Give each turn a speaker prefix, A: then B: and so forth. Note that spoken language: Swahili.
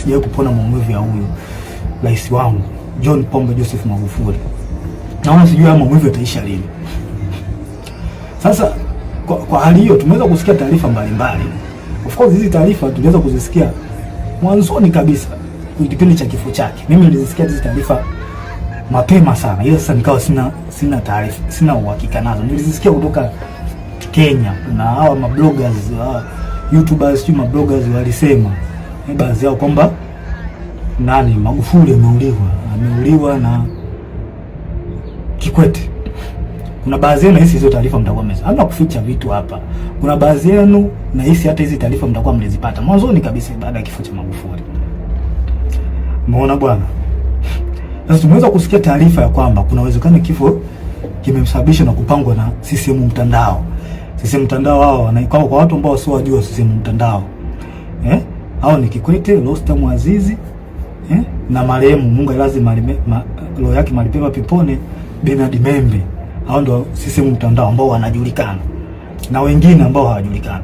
A: sijawahi kupona maumivu ya huyu rais wangu John Pombe Joseph Magufuli. Naona sijui haya maumivu yataisha lini. Sasa kwa hali hiyo tumeweza kusikia taarifa mbalimbali. Of course hizi taarifa tuliweza kuzisikia mwanzoni kabisa kipindi cha kifo chake. Mimi nilizisikia hizi taarifa mapema sana. Ila sasa nikawa sina taarifa, sina uhakika nazo. Nilizisikia kutoka Kenya na hawa mabloggers, YouTubers, sio mabloggers walisema baadhi yao kwamba Magufuli ameuliwa na Kikwete. Kuna baadhi yenu nahisi hizo taarifa mtakuwa hamna kuficha vitu hapa. Kuna baadhi yenu nahisi hata hizi taarifa mtakuwa mlizipata mwanzoni kabisa baada ya kifo cha Magufuli. Umeona bwana? Sasa tumeweza kusikia taarifa ya kwamba kuna uwezekano kifo kimemsababisha na kupangwa na CCM mtandao. CCM mtandao hao kwa watu ambao sio wajua CCM mtandao. Hao ni Kikwete, Rostam Azizi, na marehemu Mungu lazima roho yake malipema peponi Bernard Membe. Hao ndio CCM mtandao ambao wanajulikana. Na wengine ambao hawajulikana.